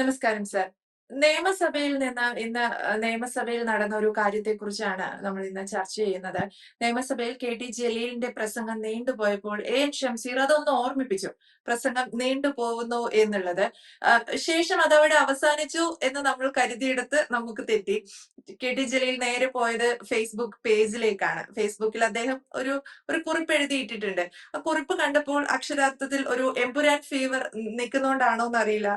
നമസ്കാരം സർ. നിയമസഭയിൽ നിന്ന് ഇന്ന് നിയമസഭയിൽ നടന്ന ഒരു കാര്യത്തെക്കുറിച്ചാണ് നമ്മൾ ഇന്ന് ചർച്ച ചെയ്യുന്നത്. നിയമസഭയിൽ കെ.ടി. ജലീലിന്റെ പ്രസംഗം നീണ്ടുപോയപ്പോൾ എ.എൻ. ഷംസീർ അതൊന്ന് ഓർമ്മിപ്പിച്ചു. പ്രസംഗം നീണ്ടുപോകുന്നു എന്നുള്ളത്. ശേഷം അതവിടെ അവസാനിച്ചു എന്ന് നമ്മൾ കരുതിയെടുത്ത് നമുക്ക് തെറ്റി. കെ.ടി. ജലീൽ നേരെ പോയത് ഫേസ്ബുക്ക് പേജിലേക്കാണ്. ഫേസ്ബുക്കിൽ അദ്ദേഹം ഒരു ഒരു കുറിപ്പ് എഴുതിയിട്ടിട്ടുണ്ട്. ആ കുറിപ്പ് കണ്ടപ്പോൾ അക്ഷരാർത്ഥത്തിൽ ഒരു എമ്പുരാൻ ഫീവർ നിൽക്കുന്നോണ്ടാണോ എന്നറിയില്ല.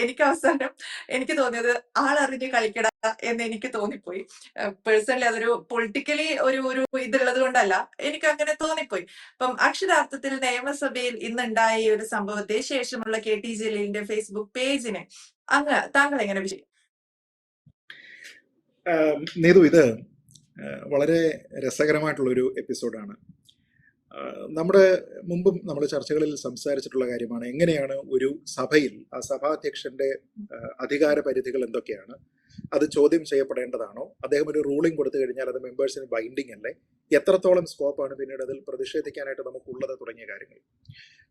എനിക്ക് അവസാനം എനിക്ക് തോന്നിയത് ആളറിഞ്ഞ് കളിക്കടാ എന്ന് എനിക്ക് തോന്നിപ്പോയി. പേഴ്സണലി അതൊരു പൊളിറ്റിക്കലി ഒരു ഇതുള്ളത് കൊണ്ടല്ല, എനിക്ക് അങ്ങനെ തോന്നിപ്പോയി. അപ്പം അക്ഷരാർത്ഥത്തിൽ നിയമസഭയിൽ ഇന്നുണ്ടായ ഈ ഒരു സംഭവത്തെ ശേഷമുള്ള കെ.ടി. ജലീലിന്റെ ഫേസ്ബുക്ക് പേജിനെ താങ്കൾ എങ്ങനെ നീതു, ഇത് വളരെ രസകരമായിട്ടുള്ളൊരു എപ്പിസോഡാണ്. നമ്മുടെ മുമ്പും നമ്മൾ ചർച്ചകളിൽ സംസാരിച്ചിട്ടുള്ള കാര്യമാണ് എങ്ങനെയാണ് ഒരു സഭയിൽ ആ സഭാധ്യക്ഷന്റെ അധികാര പരിധികൾ എന്തൊക്കെയാണ്, അത് ചോദ്യം ചെയ്യപ്പെടേണ്ടതാണോ, അദ്ദേഹം ഒരു റൂളിംഗ് കൊടുത്തു കഴിഞ്ഞാൽ അത് മെമ്പേഴ്സിന് ബൈൻഡിങ് അല്ലേ, എത്രത്തോളം സ്കോപ്പാണ് പിന്നീട് അതിൽ പ്രതിഷേധിക്കാനായിട്ട് നമുക്കുള്ളത് തുടങ്ങിയ കാര്യങ്ങൾ.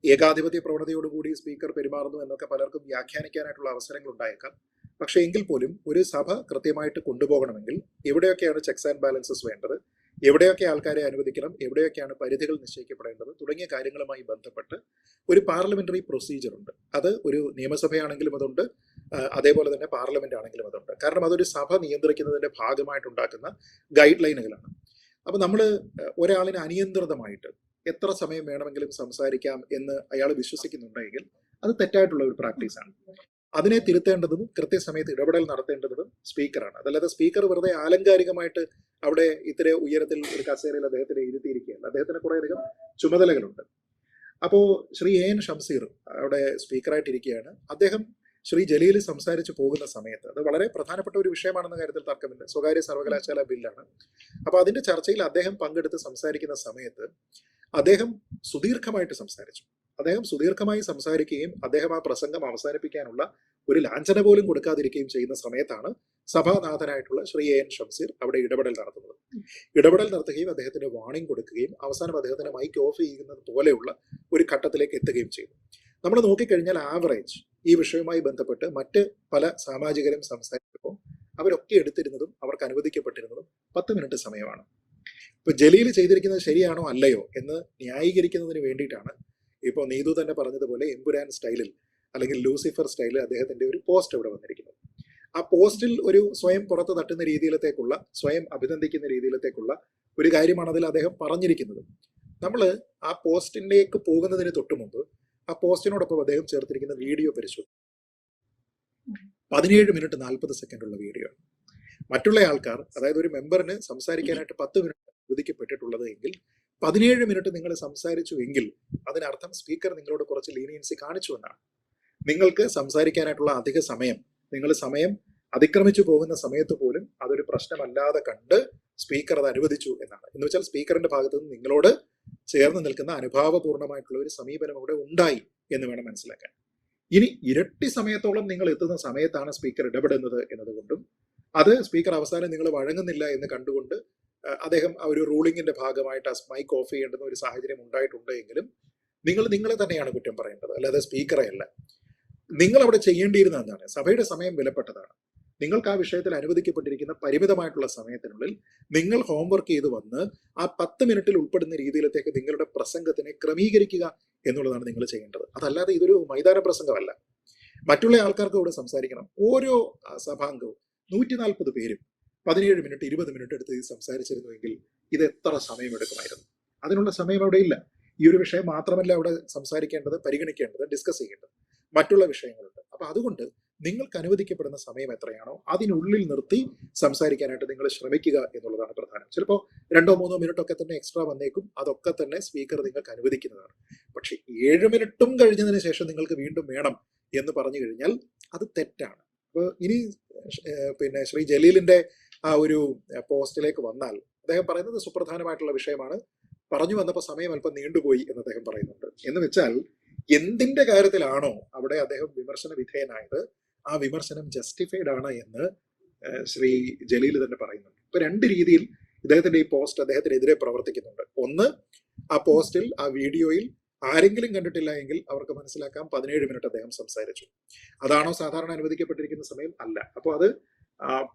ഏകാധിപത്യ പ്രവണതയോടുകൂടി സ്പീക്കർ പെരുമാറുന്നു എന്നൊക്കെ പലർക്കും വ്യാഖ്യാനിക്കാനായിട്ടുള്ള അവസരങ്ങൾ ഉണ്ടായേക്കാം. പക്ഷേ എങ്കിൽ പോലും ഒരു സഭ കൃത്യമായിട്ട് കൊണ്ടുപോകണമെങ്കിൽ എവിടെയൊക്കെയാണ് ചെക്സ് ആൻഡ് ബാലൻസസ് വേണ്ടത്, എവിടെയൊക്കെ ആൾക്കാരെ അനുവദിക്കണം, എവിടെയൊക്കെയാണ് പരിധികൾ നിശ്ചയിക്കപ്പെടേണ്ടത് തുടങ്ങിയ കാര്യങ്ങളുമായി ബന്ധപ്പെട്ട് ഒരു പാർലമെന്ററി പ്രൊസീജിയർ ഉണ്ട്. അത് ഒരു നിയമസഭയാണെങ്കിലും അതുണ്ട്, അതേപോലെ തന്നെ പാർലമെന്റ് ആണെങ്കിലും അതുണ്ട്. കാരണം അതൊരു സഭ നിയന്ത്രിക്കുന്നതിന്റെ ഭാഗമായിട്ടുണ്ടാക്കുന്ന ഗൈഡ് ലൈനുകളാണ്. അപ്പൊ നമ്മൾ ഒരാളിന് അനിയന്ത്രിതമായിട്ട് എത്ര സമയം വേണമെങ്കിലും സംസാരിക്കാം എന്ന് അയാൾ വിശ്വസിക്കുന്നുണ്ടെങ്കിൽ അത് തെറ്റായിട്ടുള്ള ഒരു പ്രാക്ടീസാണ്. അതിനെ തിരുത്തേണ്ടതും കൃത്യസമയത്ത് ഇടപെടൽ നടത്തേണ്ടതും സ്പീക്കറാണ്. അതല്ലാതെ സ്പീക്കർ വെറുതെ ആലങ്കാരികമായിട്ട് അവിടെ ഇത്ര ഉയരത്തിൽ ഒരു കസേരയിൽ അദ്ദേഹത്തിനെ ഇരുത്തിയിരിക്കുകയല്ല. അദ്ദേഹത്തിന് കുറേയധികം ചുമതലകളുണ്ട്. അപ്പോൾ ശ്രീ എ.എൻ. ഷംസീർ അവിടെ സ്പീക്കറായിട്ടിരിക്കുകയാണ്. അദ്ദേഹം ശ്രീ ജലീൽ സംസാരിച്ചു പോകുന്ന സമയത്ത്, അത് വളരെ പ്രധാനപ്പെട്ട ഒരു വിഷയമാണെന്ന കാര്യത്തിൽ തർക്കമില്ല, സ്വകാര്യ സർവകലാശാല ബില്ലാണ്. അപ്പോൾ അതിന്റെ ചർച്ചയിൽ അദ്ദേഹം പങ്കെടുത്ത് സംസാരിക്കുന്ന സമയത്ത് അദ്ദേഹം സുദീർഘമായിട്ട് സംസാരിച്ചു. അദ്ദേഹം സുദീർഘമായി സംസാരിക്കുകയും അദ്ദേഹം ആ പ്രസംഗം അവസാനിപ്പിക്കാനുള്ള ഒരു ലാഞ്ചന പോലും കൊടുക്കാതിരിക്കുകയും ചെയ്യുന്ന സമയത്താണ് സഭാനാഥനായിട്ടുള്ള ശ്രീ എ.എൻ. ഷംസീർ അവിടെ ഇടപെടൽ നടത്തുന്നത്. ഇടപെടൽ നടത്തുകയും അദ്ദേഹത്തിന് വാണിംഗ് കൊടുക്കുകയും അവസാനം അദ്ദേഹത്തിന് മൈക്ക് ഓഫ് ചെയ്യുന്നത് പോലെയുള്ള ഒരു ഘട്ടത്തിലേക്ക് എത്തുകയും ചെയ്തു. നമ്മൾ നോക്കിക്കഴിഞ്ഞാൽ ആവറേജ് ഈ വിഷയവുമായി ബന്ധപ്പെട്ട് മറ്റ് പല സാമാജികരും സംസാരിക്കുമ്പോൾ അവരൊക്കെ എടുത്തിരുന്നതും അവർക്ക് അനുവദിക്കപ്പെട്ടിരുന്നതും 10 മിനിറ്റ് സമയമാണ്. ഇപ്പൊ ജലീൽ ചെയ്തിരിക്കുന്നത് ശരിയാണോ അല്ലയോ എന്ന് ന്യായീകരിക്കുന്നതിന് വേണ്ടിയിട്ടാണ് ഇപ്പോൾ നീതു തന്നെ പറഞ്ഞതുപോലെ എമ്പുരാൻ സ്റ്റൈലിൽ അല്ലെങ്കിൽ ലൂസിഫർ സ്റ്റൈലിൽ അദ്ദേഹത്തിന്റെ ഒരു പോസ്റ്റ് ഇവിടെ വന്നിരിക്കുന്നത്. ആ പോസ്റ്റിൽ ഒരു സ്വയം പുറത്ത് തട്ടുന്ന രീതിയിലത്തേക്കുള്ള, സ്വയം അഭിനന്ദിക്കുന്ന രീതിയിലത്തേക്കുള്ള ഒരു കാര്യമാണ് അതിൽ അദ്ദേഹം പറഞ്ഞിരിക്കുന്നത്. നമ്മൾ ആ പോസ്റ്റിലേക്ക് പോകുന്നതിന് തൊട്ട് മുമ്പ് ആ പോസ്റ്റിനോടൊപ്പം അദ്ദേഹം ചേർത്തിരിക്കുന്ന വീഡിയോ പരിശോധിക്കും. 17 മിനിറ്റ് 40 സെക്കൻഡ് ഉള്ള വീഡിയോ. മറ്റുള്ള ആൾക്കാർ, അതായത് ഒരു മെമ്പറിന് സംസാരിക്കാനായിട്ട് 10 മിനിറ്റ് അനുവദിക്കപ്പെട്ടിട്ടുള്ളത് എങ്കിൽ 17 മിനിറ്റ് നിങ്ങൾ സംസാരിച്ചു എങ്കിൽ അതിനർത്ഥം സ്പീക്കർ നിങ്ങളോട് കുറച്ച് ലീനിയൻസി കാണിച്ചു എന്നാണ്. നിങ്ങൾക്ക് സംസാരിക്കാനായിട്ടുള്ള അധിക സമയം, നിങ്ങൾ സമയം അതിക്രമിച്ചു പോകുന്ന സമയത്ത് പോലും അതൊരു പ്രശ്നമല്ലാതെ കണ്ട് സ്പീക്കർ അത് അനുവദിച്ചു എന്നാണ്. എന്ന് വെച്ചാൽ സ്പീക്കറിന്റെ ഭാഗത്ത് നിന്ന് നിങ്ങളോട് ചേർന്ന് നിൽക്കുന്ന അനുഭാവപൂർണമായിട്ടുള്ള ഒരു സമീപനം അവിടെ ഉണ്ടായി എന്ന് വേണം മനസ്സിലാക്കാൻ. ഇനി ഇരട്ടി സമയത്തോളം നിങ്ങൾ എത്തുന്ന സമയത്താണ് സ്പീക്കർ ഇടപെടുന്നത് എന്നതുകൊണ്ടും അത് സ്പീക്കർ അവസാനം നിങ്ങൾ വഴങ്ങുന്നില്ല എന്ന് കണ്ടുകൊണ്ട് അദ്ദേഹം ആ ഒരു റൂളിങ്ങിന്റെ ഭാഗമായിട്ട് ആ മൈക്ക് ഓഫ് ചെയ്യേണ്ടുന്ന ഒരു സാഹചര്യം ഉണ്ടായിട്ടുണ്ട് എങ്കിലും നിങ്ങളെ തന്നെയാണ് കുറ്റം പറയേണ്ടത്, അല്ലാതെ സ്പീക്കറെ അല്ല. നിങ്ങൾ അവിടെ ചെയ്യേണ്ടിയിരുന്ന എന്താണ്? സഭയുടെ സമയം വിലപ്പെട്ടതാണ്. നിങ്ങൾക്ക് ആ വിഷയത്തിൽ അനുവദിക്കപ്പെട്ടിരിക്കുന്ന പരിമിതമായിട്ടുള്ള സമയത്തിനുള്ളിൽ നിങ്ങൾ ഹോംവർക്ക് ചെയ്ത് വന്ന് ആ 10 മിനിറ്റിൽ ഉൾപ്പെടുന്ന രീതിയിലത്തേക്ക് നിങ്ങളുടെ പ്രസംഗത്തിനെ ക്രമീകരിക്കുക എന്നുള്ളതാണ് നിങ്ങൾ ചെയ്യേണ്ടത്. അതല്ലാതെ ഇതൊരു മൈതാന പ്രസംഗമല്ല. മറ്റുള്ള ആൾക്കാർക്ക് ഇവിടെ സംസാരിക്കണം. ഓരോ സഭാംഗവും 140 പേരും 17 മിനിറ്റ് 20 മിനിറ്റ് എടുത്ത് ഇത് സംസാരിച്ചിരുന്നുവെങ്കിൽ ഇത് എത്ര സമയമെടുക്കുമായിരുന്നു? അതിനുള്ള സമയം അവിടെ ഇല്ല. ഈ ഒരു വിഷയം മാത്രമല്ല അവിടെ സംസാരിക്കേണ്ടത്, പരിഗണിക്കേണ്ടത്, ഡിസ്കസ് ചെയ്യേണ്ടത്, മറ്റുള്ള വിഷയങ്ങളുണ്ട്. അപ്പൊ അതുകൊണ്ട് നിങ്ങൾക്ക് അനുവദിക്കപ്പെടുന്ന സമയം എത്രയാണോ അതിനുള്ളിൽ നിർത്തി സംസാരിക്കാനായിട്ട് നിങ്ങൾ ശ്രമിക്കുക എന്നുള്ളതാണ് പ്രധാനം. ചിലപ്പോൾ 2-3 മിനിറ്റ് ഒക്കെ തന്നെ എക്സ്ട്രാ വന്നേക്കും. അതൊക്കെ തന്നെ സ്പീക്കർ നിങ്ങൾക്ക് അനുവദിക്കുന്നതാണ്. പക്ഷെ 7 മിനിറ്റും കഴിഞ്ഞതിന് ശേഷം നിങ്ങൾക്ക് വീണ്ടും വേണം എന്ന് പറഞ്ഞു കഴിഞ്ഞാൽ അത് തെറ്റാണ്. അപ്പോൾ ഇനി ശ്രീ ജലീലിന്റെ ആ ഒരു പോസ്റ്റിലേക്ക് വന്നാൽ അദ്ദേഹം പറയുന്നത് സുപ്രധാനമായിട്ടുള്ള വിഷയമാണ്. പറഞ്ഞു വന്നപ്പോൾ സമയം അല്പം നീണ്ടുപോയി എന്ന് അദ്ദേഹം പറയുന്നുണ്ട്. എന്ന് വെച്ചാൽ എന്തിന്റെ കാര്യത്തിലാണോ അവിടെ അദ്ദേഹം വിമർശന വിധേയനായത് ആ വിമർശനം ജസ്റ്റിഫൈഡ് ആണ് എന്ന് ശ്രീ ജലീൽ തന്നെ പറയുന്നുണ്ട്. ഇപ്പൊ 2 രീതിയിൽ ഇദ്ദേഹത്തിന്റെ ഈ പോസ്റ്റ് അദ്ദേഹത്തിനെതിരെ പ്രവർത്തിക്കുന്നുണ്ട്. ഒന്ന്, ആ പോസ്റ്റിൽ, ആ വീഡിയോയിൽ ആരെങ്കിലും കണ്ടിട്ടില്ല എങ്കിൽ അവർക്ക് മനസ്സിലാക്കാം 17 മിനിറ്റ് അദ്ദേഹം സംസാരിച്ചു. അതാണോ സാധാരണ അനുവദിക്കപ്പെട്ടിരിക്കുന്ന സമയം? അല്ല. അപ്പോൾ അത്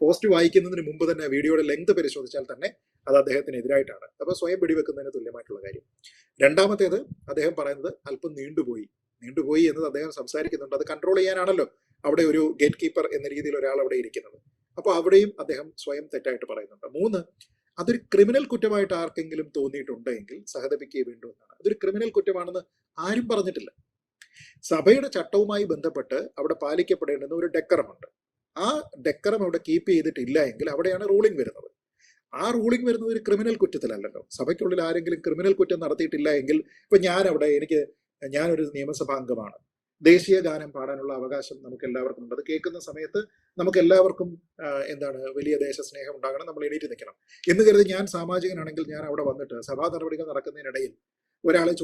പോസ്റ്റ് വായിക്കുന്നതിന് മുമ്പ് തന്നെ വീഡിയോയുടെ ലെങ്ത് പരിശോധിച്ചാൽ തന്നെ അത് അദ്ദേഹത്തിന് എതിരായിട്ടാണ്. അപ്പോൾ സ്വയം വെടിവെക്കുന്നതിന് തുല്യമായിട്ടുള്ള കാര്യം. രണ്ടാമത്തേത് അദ്ദേഹം പറയുന്നത് അല്പം നീണ്ടുപോയി എന്നത് അദ്ദേഹം സംസാരിക്കുന്നുണ്ട്. അത് കൺട്രോൾ ചെയ്യാനാണല്ലോ അവിടെ ഒരു ഗേറ്റ് കീപ്പർ എന്ന രീതിയിൽ ഒരാൾ അവിടെ ഇരിക്കുന്നത്. അപ്പോൾ അവിടെയും അദ്ദേഹം സ്വയം തെറ്റായിട്ട് പറയുന്നുണ്ട്. 3, അതൊരു ക്രിമിനൽ കുറ്റമായിട്ട് ആർക്കെങ്കിലും തോന്നിയിട്ടുണ്ടെങ്കിൽ സഹതപിക്കുകയേ വേണ്ടൂ എന്നാണ്. അതൊരു ക്രിമിനൽ കുറ്റമാണെന്ന് ആരും പറഞ്ഞിട്ടില്ല. സഭയുടെ ചട്ടവുമായി ബന്ധപ്പെട്ട് അവിടെ പാലിക്കപ്പെടേണ്ടുന്ന ഒരു ഡെക്കറമുണ്ട്. ആ ഡെക്കറം അവിടെ കീപ്പ് ചെയ്തിട്ടില്ല എങ്കിൽ അവിടെയാണ് റൂളിംഗ് വരുന്നത്. ആ റൂളിംഗ് വരുന്നത് ഒരു ക്രിമിനൽ കുറ്റത്തിലല്ലല്ലോ. സഭയ്ക്കുള്ളിൽ ആരെങ്കിലും ക്രിമിനൽ കുറ്റം നടത്തിയിട്ടില്ല എങ്കിൽ ഇപ്പൊ ഞാനൊരു നിയമസഭാ അംഗമാണ്. ദേശീയ ഗാനം പാടാനുള്ള അവകാശം നമുക്ക് എല്ലാവർക്കും ഉണ്ട്. അത് കേൾക്കുന്ന സമയത്ത് നമുക്ക് എല്ലാവർക്കും വലിയ ദേശസ്നേഹം ഉണ്ടാകണം, നമ്മൾ എണീറ്റ് നിൽക്കണം എന്ന് കരുതി ഞാൻ സാമാജികനാണെങ്കിൽ ഞാൻ അവിടെ വന്നിട്ട് സഭാ നടപടികൾ നടക്കുന്നതിനിടയിൽ ഒരാളെ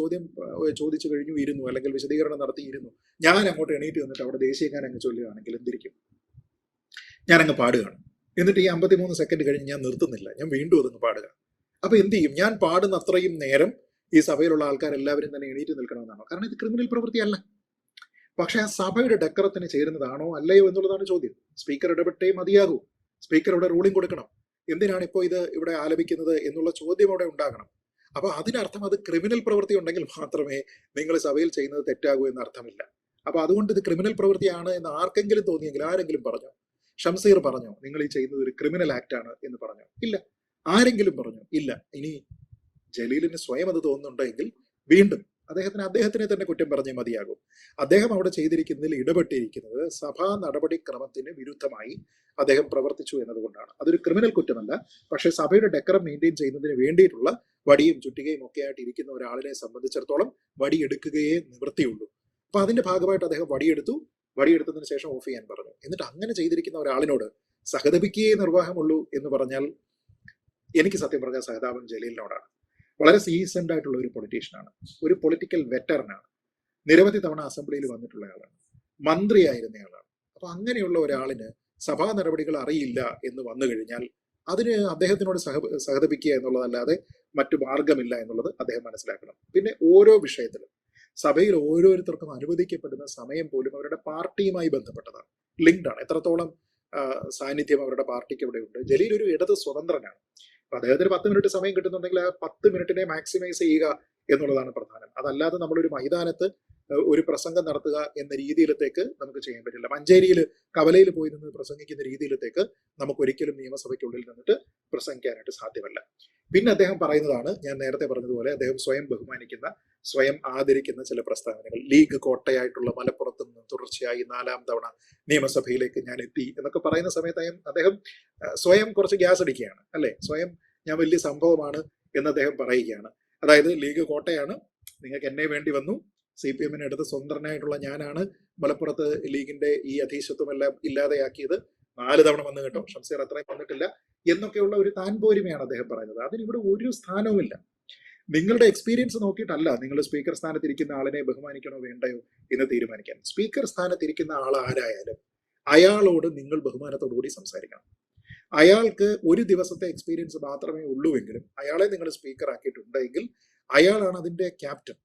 ചോദിച്ചു കഴിഞ്ഞു ഇരുന്നു, അല്ലെങ്കിൽ വിശദീകരണം നടത്തിയിരുന്നു, ഞാൻ അങ്ങോട്ട് എണീറ്റ് നിന്നിട്ട് അവിടെ ദേശീയ ഗാനം അങ്ങ് ചൊല്ലുകയാണെങ്കിൽ എന്തിരിക്കും? ഞാൻ അങ്ങ് പാടുകയാണ്. എന്നിട്ട് ഈ 53 സെക്കൻഡ് കഴിഞ്ഞ് ഞാൻ നിർത്തുന്നില്ല, ഞാൻ വീണ്ടും അതങ്ങ് പാടുക. അപ്പൊ എന്ത് ചെയ്യും? ഞാൻ പാടുന്ന അത്രയും നേരം ഈ സഭയിലുള്ള ആൾക്കാരെല്ലാവരും തന്നെ എണീറ്റ് നിൽക്കണമെന്നാണോ? കാരണം ഇത് ക്രിമിനൽ പ്രവൃത്തിയല്ല. പക്ഷെ ആ സഭയുടെ ഡെക്കറത്തിന് ചേരുന്നതാണോ അല്ലയോ എന്നുള്ളതാണ് ചോദ്യം. സ്പീക്കർ ഇടപെട്ടേ മതിയാകൂ. സ്പീക്കർ ഇവിടെ റൂളിംഗ് കൊടുക്കണം. എന്തിനാണ് ഇപ്പോൾ ഇത് ഇവിടെ ആലപിക്കുന്നത് എന്നുള്ള ചോദ്യം അവിടെ ഉണ്ടാകണം. അപ്പൊ അതിനർത്ഥം അത് ക്രിമിനൽ പ്രവൃത്തി ഉണ്ടെങ്കിൽ മാത്രമേ നിങ്ങൾ സഭയിൽ ചെയ്യുന്നത് തെറ്റാകൂ എന്ന അർത്ഥമില്ല. അപ്പൊ അതുകൊണ്ട് ഇത് ക്രിമിനൽ പ്രവൃത്തിയാണ് എന്ന് ആർക്കെങ്കിലും തോന്നിയെങ്കിൽ ആരെങ്കിലും പറഞ്ഞോ? ഷംസീർ പറഞ്ഞോ നിങ്ങൾ ഈ ചെയ്യുന്നത് ഒരു ക്രിമിനൽ ആക്ട് ആണ് എന്ന് പറഞ്ഞോ? ഇല്ല. ആരെങ്കിലും പറഞ്ഞോ? ഇല്ല. ഇനി ജലീലിന് സ്വയം അത് തോന്നുന്നുണ്ടെങ്കിൽ വീണ്ടും അദ്ദേഹത്തിനെ തന്നെ കുറ്റം പറഞ്ഞേ മതിയാകും. അദ്ദേഹം അവിടെ ചെയ്തിരിക്കുന്നതിൽ ഇടപെട്ടിരിക്കുന്നത് സഭാ നടപടിക്രമത്തിന് വിരുദ്ധമായി അദ്ദേഹം പ്രവർത്തിച്ചു എന്നതുകൊണ്ടാണ്. അതൊരു ക്രിമിനൽ കുറ്റമല്ല. പക്ഷെ സഭയുടെ ഡെക്കറം മെയിൻറ്റെയിൻ ചെയ്യുന്നതിന് വേണ്ടിയിട്ടുള്ള വടിയും ചുറ്റികയും ഒക്കെ ആയിട്ട് ഇരിക്കുന്ന ഒരാളിനെ സംബന്ധിച്ചിടത്തോളം വടിയെടുക്കുകയേ നിവൃത്തിയുള്ളൂ. അപ്പൊ അതിന്റെ ഭാഗമായിട്ട് അദ്ദേഹം വടിയെടുത്തതിന് ശേഷം ഓഫ് ചെയ്യാൻ പറഞ്ഞു. എന്നിട്ട് അങ്ങനെ ചെയ്തിരിക്കുന്ന ഒരാളിനോട് സഹതപിക്കുകയേ നിർവാഹമുള്ളൂ എന്ന് പറഞ്ഞാൽ എനിക്ക് സത്യം പറഞ്ഞാൽ സഹതാപം ജലീലിനോടാണ്. വളരെ സീസൺഡ് ആയിട്ടുള്ള ഒരു പൊളിറ്റീഷ്യനാണ്, ഒരു പൊളിറ്റിക്കൽ വെറ്ററിനാണ്, നിരവധി തവണ അസംബ്ലിയിൽ വന്നിട്ടുള്ള ആളാണ്, മന്ത്രിയായിരുന്നയാളാണ്. അപ്പൊ അങ്ങനെയുള്ള ഒരാളിന് സഭാ നടപടികൾ അറിയില്ല എന്ന് വന്നു കഴിഞ്ഞാൽ അതിന് അദ്ദേഹത്തിനോട് സഹതപിക്കുക എന്നുള്ളതല്ലാതെ മറ്റു മാർഗമില്ല എന്നുള്ളത് അദ്ദേഹം മനസ്സിലാക്കണം. പിന്നെ ഓരോ വിഷയത്തിലും സഭയിൽ ഓരോരുത്തർക്കും അനുവദിക്കപ്പെടുന്ന സമയം പോലും അവരുടെ പാർട്ടിയുമായി ബന്ധപ്പെട്ടതാണ്, ലിങ്ക്ഡ് ആണ്. എത്രത്തോളം സാന്നിധ്യം അവരുടെ പാർട്ടിക്ക് ഇവിടെ ഉണ്ട്. ജലീൽ ഒരു ഇടത് സ്വതന്ത്രനാണ്. അപ്പൊ അദ്ദേഹത്തിന് 10 മിനിറ്റ് സമയം കിട്ടുന്നുണ്ടെങ്കിൽ ആ 10 മിനിറ്റിനെ മാക്സിമൈസ് ചെയ്യുക എന്നുള്ളതാണ് പ്രധാനം. അതല്ലാതെ നമ്മളൊരു മൈതാനത്ത് ഒരു പ്രസംഗം നടത്തുക എന്ന രീതിയിലത്തേക്ക് നമുക്ക് ചെയ്യാൻ പറ്റില്ല. മഞ്ചേരിയിൽ കവലയിൽ പോയി നിന്ന് പ്രസംഗിക്കുന്ന രീതിയിലത്തേക്ക് നമുക്ക് ഒരിക്കലും നിയമസഭയ്ക്കുള്ളിൽ നിന്നിട്ട് പ്രസംഗിക്കാനായിട്ട് സാധ്യമല്ല. പിന്നെ അദ്ദേഹം പറയുന്നതാണ്, ഞാൻ നേരത്തെ പറഞ്ഞതുപോലെ, അദ്ദേഹം സ്വയം ബഹുമാനിക്കുന്ന, സ്വയം ആദരിക്കുന്ന ചില പ്രസ്താവനകൾ. ലീഗ് കോട്ടയായിട്ടുള്ള മലപ്പുറത്ത് നിന്ന് തുടർച്ചയായി 4ാം തവണ നിയമസഭയിലേക്ക് ഞാൻ എത്തി എന്നൊക്കെ പറയുന്ന സമയത്ത് അദ്ദേഹം സ്വയം കുറച്ച് ഗ്യാസ് അടിക്കുകയാണ്, അല്ലെ? സ്വയം ഞാൻ വലിയ സംഭവമാണ് എന്ന് അദ്ദേഹം പറയുകയാണ്. അതായത് ലീഗ് കോട്ടയാണ്, നിങ്ങൾക്ക് എന്നെ വേണ്ടി വന്നു, CPM-ന് എടുത്ത് സ്വതന്ത്രനായിട്ടുള്ള ഞാനാണ് മലപ്പുറത്ത് ലീഗിന്റെ ഈ അധീശത്വം എല്ലാം ഇല്ലാതെയാക്കിയത്. 4 തവണ വന്നു കേട്ടോ, ഷംസീർ അത്രയും വന്നിട്ടില്ല എന്നൊക്കെയുള്ള ഒരു താൻപോരിമയാണ് അദ്ദേഹം പറയുന്നത്. അതിനിവിടെ ഒരു സ്ഥാനവുമില്ല. നിങ്ങളുടെ എക്സ്പീരിയൻസ് നോക്കിയിട്ടല്ല നിങ്ങൾ സ്പീക്കർ സ്ഥാനത്തിരിക്കുന്ന ആളിനെ ബഹുമാനിക്കണോ വേണ്ടയോ എന്ന് തീരുമാനിക്കാൻ. സ്പീക്കർ സ്ഥാനത്തിരിക്കുന്ന ആൾ ആരായാലും അയാളോട് നിങ്ങൾ ബഹുമാനത്തോടുകൂടി സംസാരിക്കണം. അയാൾക്ക് ഒരു ദിവസത്തെ എക്സ്പീരിയൻസ് മാത്രമേ ഉള്ളൂവെങ്കിലും അയാളെ നിങ്ങൾ സ്പീക്കർ ആക്കിയിട്ടുണ്ടെങ്കിൽ അയാളാണ് അതിന്റെ ക്യാപ്റ്റൻ,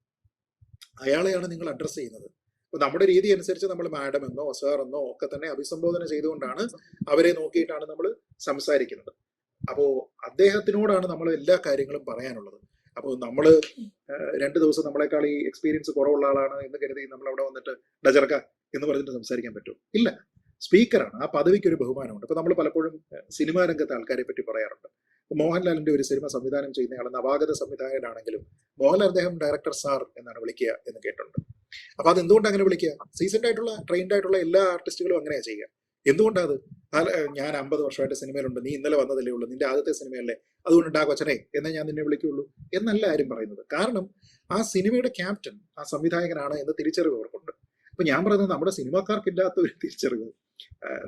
അയാളെയാണ് നിങ്ങൾ അഡ്രസ് ചെയ്യുന്നത്. അപ്പൊ നമ്മുടെ രീതി അനുസരിച്ച് നമ്മൾ മാഡം എന്നോ സർ എന്നോ ഒക്കെ തന്നെ അഭിസംബോധന ചെയ്തുകൊണ്ടാണ് അവരെ നോക്കിയിട്ടാണ് നമ്മൾ സംസാരിക്കുന്നത്. അപ്പോ അദ്ദേഹത്തിനോടാണ് നമ്മൾ എല്ലാ കാര്യങ്ങളും പറയാനുള്ളത്. അപ്പോൾ നമ്മൾ 2 ദിവസം നമ്മളെക്കാൾ ഈ എക്സ്പീരിയൻസ് കുറവുള്ള ആളാണ് എന്ന് കരുതി നമ്മൾ അവിടെ വന്നിട്ട് ഡജർക്ക എന്ന് പറഞ്ഞിട്ട് സംസാരിക്കാൻ പറ്റും? ഇല്ല. സ്പീക്കറാണ്, ആ പദവിക്ക് ഒരു ബഹുമാനമുണ്ട്. ഇപ്പൊ നമ്മൾ പലപ്പോഴും സിനിമാ രംഗത്തെ ആൾക്കാരെ പറ്റി പറയാറുണ്ട്. മോഹൻലാലിന്റെ ഒരു സിനിമ സംവിധാനം ചെയ്യുന്നയാൾ നവാഗത സംവിധായകനാണെങ്കിലും മോഹൻലാൽ അദ്ദേഹം ഡയറക്ടർ സാർ എന്നാണ് വിളിക്കുക എന്ന് കേട്ടിട്ടുണ്ട്. അപ്പൊ അത് എന്തുകൊണ്ട് അങ്ങനെ വിളിക്കുക? സീസൺഡ് ആയിട്ടുള്ള, ട്രെയിൻഡ് ആയിട്ടുള്ള എല്ലാ ആർട്ടിസ്റ്റുകളും അങ്ങനെയാ ചെയ്യുക. എന്തുകൊണ്ടാണ് അത്? ഞാൻ 50 വർഷമായിട്ട് സിനിമയിലുണ്ട്, നീ ഇന്നലെ വന്നതല്ലേ ഉള്ളൂ, നിന്റെ ആദ്യത്തെ സിനിമയല്ലേ, അതുകൊണ്ട് ഉണ്ടാ കൊച്ചനെ എന്നേ ഞാൻ നിന്നെ വിളിക്കുള്ളൂ എന്നല്ല ആരും പറയുന്നത്. കാരണം ആ സിനിമയുടെ ക്യാപ്റ്റൻ ആ സംവിധായകനാണ് എന്ന തിരിച്ചറിവ് അവർക്കുണ്ട്. അപ്പൊ ഞാൻ പറയുന്നത് നമ്മുടെ സിനിമാക്കാർക്കില്ലാത്ത ഒരു തിരിച്ചറിവ്,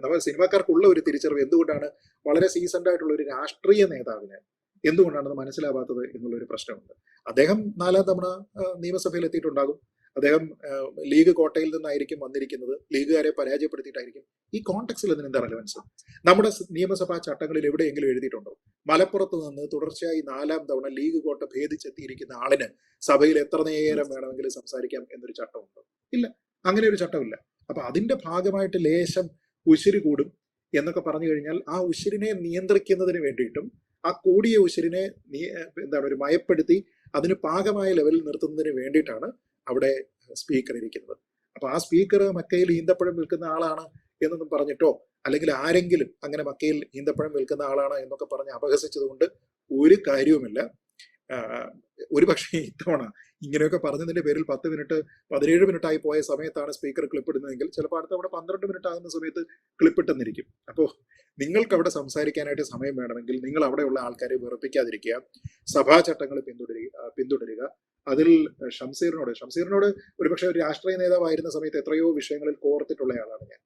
നമ്മുടെ സിനിമാക്കാർക്കുള്ള ഒരു തിരിച്ചറിവ് എന്തുകൊണ്ടാണ് വളരെ സീസൺഡ് ആയിട്ടുള്ള ഒരു രാഷ്ട്രീയ നേതാവിന് എന്തുകൊണ്ടാണ് മനസ്സിലാവാത്തത് എന്നുള്ളൊരു പ്രശ്നമുണ്ട്. അദ്ദേഹം 4ാം തവണ നിയമസഭയിൽ എത്തിയിട്ടുണ്ടാകും. അദ്ദേഹം ലീഗ് കോട്ടയിൽ നിന്നായിരിക്കും വന്നിരിക്കുന്നത്, ലീഗുകാരെ പരാജയപ്പെടുത്തിയിട്ടായിരിക്കും. ഈ കോണ്ടെക്സ്റ്റിൽ അതിന് എന്താ റെലവൻസ്? നമ്മുടെ നിയമസഭാ ചട്ടങ്ങളിൽ എവിടെയെങ്കിലും എഴുതിയിട്ടുണ്ടോ മലപ്പുറത്ത് നിന്ന് തുടർച്ചയായി 4-ാം തവണ ലീഗ് കോട്ട ഭേദിച്ചെത്തിയിരിക്കുന്ന ആളിന് സഭയിൽ എത്ര നേരം വേണമെങ്കിലും സംസാരിക്കാം എന്നൊരു ചട്ടമുണ്ടോ? ഇല്ല, അങ്ങനെ ഒരു ചട്ടമില്ല. അപ്പൊ അതിന്റെ ഭാഗമായിട്ട് ലേശം ഉശിരി കൂടും എന്നൊക്കെ പറഞ്ഞു കഴിഞ്ഞാൽ ആ ഉശിരിനെ നിയന്ത്രിക്കുന്നതിന് വേണ്ടിയിട്ടും ആ കൂടിയ ഉശിരിനെ ഒരു മയപ്പെടുത്തി അതിന് പാകമായ ലെവലിൽ നിർത്തുന്നതിന് വേണ്ടിയിട്ടാണ് അവിടെ സ്പീക്കർ ഇരിക്കുന്നത്. അപ്പൊ ആ സ്പീക്കർ മക്കയിൽ ഈന്തപ്പഴം വിൽക്കുന്ന ആളാണ് എന്നൊന്നും പറഞ്ഞിട്ടോ അല്ലെങ്കിൽ ആരെങ്കിലും അങ്ങനെ മക്കയിൽ ഈന്തപ്പഴം വിൽക്കുന്ന ആളാണ് എന്നൊക്കെ പറഞ്ഞ് അപഹസിച്ചതുകൊണ്ട് ഒരു കാര്യവുമില്ല. ഒരുപക്ഷെ ഇത്തവണ ഇങ്ങനെയൊക്കെ പറഞ്ഞതിന്റെ പേരിൽ 10 മിനിറ്റ് 17 മിനിറ്റായി പോയ സമയത്താണ് സ്പീക്കർ ക്ലിപ്പിടുന്നതെങ്കിൽ ചിലപ്പോൾ അടുത്ത അവിടെ 12 മിനിറ്റ് ആകുന്ന സമയത്ത് ക്ലിപ്പിട്ടെന്നിരിക്കും. അപ്പോൾ നിങ്ങൾക്ക് അവിടെ സംസാരിക്കാനായിട്ട് സമയം വേണമെങ്കിൽ നിങ്ങൾ അവിടെയുള്ള ആൾക്കാരെ വെറുപ്പിക്കാതിരിക്കുക, സഭാ ചട്ടങ്ങൾ പിന്തുടരുക. അതിൽ ഷംസീറിനോട് ഒരുപക്ഷെ ഒരു രാഷ്ട്രീയ നേതാവായിരുന്ന സമയത്ത് എത്രയോ വിഷയങ്ങളിൽ കോർത്തിട്ടുള്ള ആളാണ് ഞാൻ.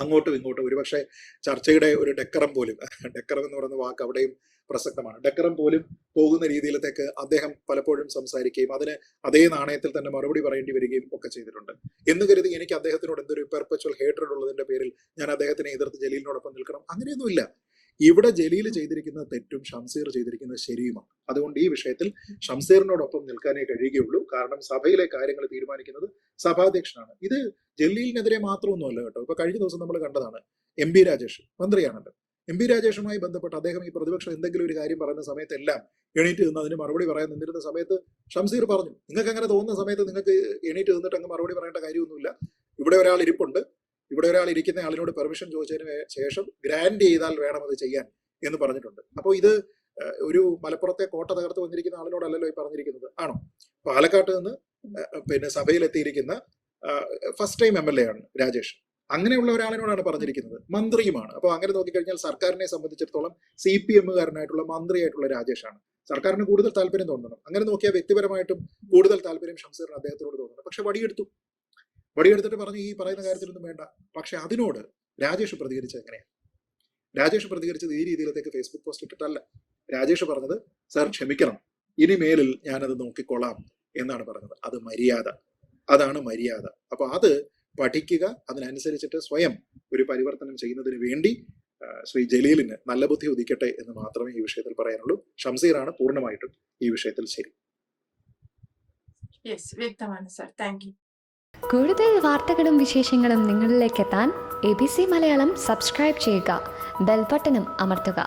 അങ്ങോട്ടും ഇങ്ങോട്ടും ഒരുപക്ഷെ ചർച്ചയുടെ ഒരു ഡെക്കറം എന്ന് പറയുന്ന വാക്ക് അവിടെയും പ്രസക്തമാണ്. ഡെക്കറം പോലും പോകുന്ന രീതിയിലത്തേക്ക് അദ്ദേഹം പലപ്പോഴും സംസാരിക്കുകയും അതിന് അതേ നാണയത്തിൽ തന്നെ മറുപടി പറയേണ്ടി വരികയും ഒക്കെ ചെയ്തിട്ടുണ്ട്. എന്ന് കരുതി എനിക്ക് അദ്ദേഹത്തിനോട് എന്തൊരു പെർപ്പച്വൽ ഹേട്രഡ് ഉള്ളതിന്റെ പേരിൽ ഞാൻ അദ്ദേഹത്തിനെ എതിർത്ത് ജലീലിനോടൊപ്പം നിൽക്കണം, അങ്ങനെയൊന്നുമില്ല. ഇവിടെ ജലീൽ ചെയ്തിരിക്കുന്ന തെറ്റും ഷംസീർ ചെയ്തിരിക്കുന്നത് ശരിയുമാണ്. അതുകൊണ്ട് ഈ വിഷയത്തിൽ ഷംസീറിനോടൊപ്പം നിൽക്കാനേ കഴിയുകയുള്ളൂ. കാരണം സഭയിലെ കാര്യങ്ങൾ തീരുമാനിക്കുന്നത് സഭാധ്യക്ഷനാണ്. ഇത് ജലീലിനെതിരെ മാത്രമൊന്നുമല്ല കേട്ടോ. ഇപ്പൊ കഴിഞ്ഞ ദിവസം നമ്മൾ കണ്ടതാണ് MP രാജേഷ് മന്ത്രിയാണല്ലോ. MP രാജേഷുമായി ബന്ധപ്പെട്ട് അദ്ദേഹം ഈ പ്രതിപക്ഷം എന്തെങ്കിലും ഒരു കാര്യം പറയുന്ന സമയത്തെല്ലാം എണീറ്റ് നിന്ന് അതിന് മറുപടി പറയാൻ നിന്നിരുന്ന സമയത്ത് ഷംസീർ പറഞ്ഞു, നിങ്ങൾക്ക് അങ്ങനെ തോന്നുന്ന സമയത്ത് നിങ്ങൾക്ക് എണീറ്റ് നിന്നിട്ട് അങ്ങ് മറുപടി പറയേണ്ട കാര്യമൊന്നുമില്ല. ഇവിടെ ഒരാൾ ഇരിപ്പുണ്ട്, ഇവിടെ ഒരാൾ ഇരിക്കുന്ന ആളിനോട് പെർമിഷൻ ചോദിച്ചതിന് ശേഷം ഗ്രാൻഡ് ചെയ്താൽ വേണം അത് ചെയ്യാൻ എന്ന് പറഞ്ഞിട്ടുണ്ട്. അപ്പോൾ ഇത് ഒരു കോട്ട തകർത്ത് വന്നിരിക്കുന്ന ആളിനോടല്ലല്ലോ ഈ പറഞ്ഞിരിക്കുന്നത്, ആണോ? പാലക്കാട്ട് നിന്ന് സഭയിലെത്തിയിരിക്കുന്ന ഫസ്റ്റ് ടൈം MLA ആണ് രാജേഷ്. അങ്ങനെയുള്ള ഒരാളിനോടാണ് പറഞ്ഞിരിക്കുന്നത്, മന്ത്രിയുമാണ്. അപ്പോൾ അങ്ങനെ നോക്കിക്കഴിഞ്ഞാൽ സർക്കാരിനെ സംബന്ധിച്ചിടത്തോളം CPM-കാരനായിട്ടുള്ള മന്ത്രിയായിട്ടുള്ള രാജേഷാണ്. സർക്കാരിന് കൂടുതൽ താല്പര്യം തോന്നണം. അങ്ങനെ നോക്കിയാൽ വ്യക്തിപരമായിട്ടും കൂടുതൽ താല്പര്യം ഷംസീറിന് അദ്ദേഹത്തിനോട് തോന്നണം. പക്ഷെ വടിയെടുത്തിട്ട് പറഞ്ഞു ഈ പറയുന്ന കാര്യത്തിലൊന്നും വേണ്ട. പക്ഷെ അതിനോട് രാജേഷ് പ്രതികരിച്ചത് എങ്ങനെയാണ്? രാജേഷ് പ്രതികരിച്ചത് ഈ രീതിയിലത്തേക്ക് ഫേസ്ബുക്ക് പോസ്റ്റ് ഇട്ടിട്ടല്ല. രാജേഷ് പറഞ്ഞത്, സാർ ക്ഷമിക്കണം, ഇനി മേലിൽ ഞാനത് നോക്കിക്കൊള്ളാം എന്നാണ് പറഞ്ഞത്. അതാണ് മര്യാദ. അപ്പൊ അത് പഠിക്കുക, അതിനനുസരിച്ചിട്ട് സ്വയം ഒരു പരിവർത്തനം ചെയ്യുന്നതിന് വേണ്ടി ശ്രീ ജലീലിന് നല്ല ബുദ്ധി ഉദിക്കട്ടെ എന്ന് മാത്രമേ ഈ വിഷയത്തിൽ പറയാനുള്ളൂ. ഷംസീറാണ് പൂർണ്ണമായിട്ടും ഈ വിഷയത്തിൽ ശരി. വ്യക്തമാണ് സാർ, താങ്ക് യു. കൂടുതൽ വാർത്തകളും വിശേഷങ്ങളും നിങ്ങളിലേക്ക് എത്താൻ ABC മലയാളം സബ്സ്ക്രൈബ് ചെയ്യുക, ബെൽ ബട്ടണും അമർത്തുക.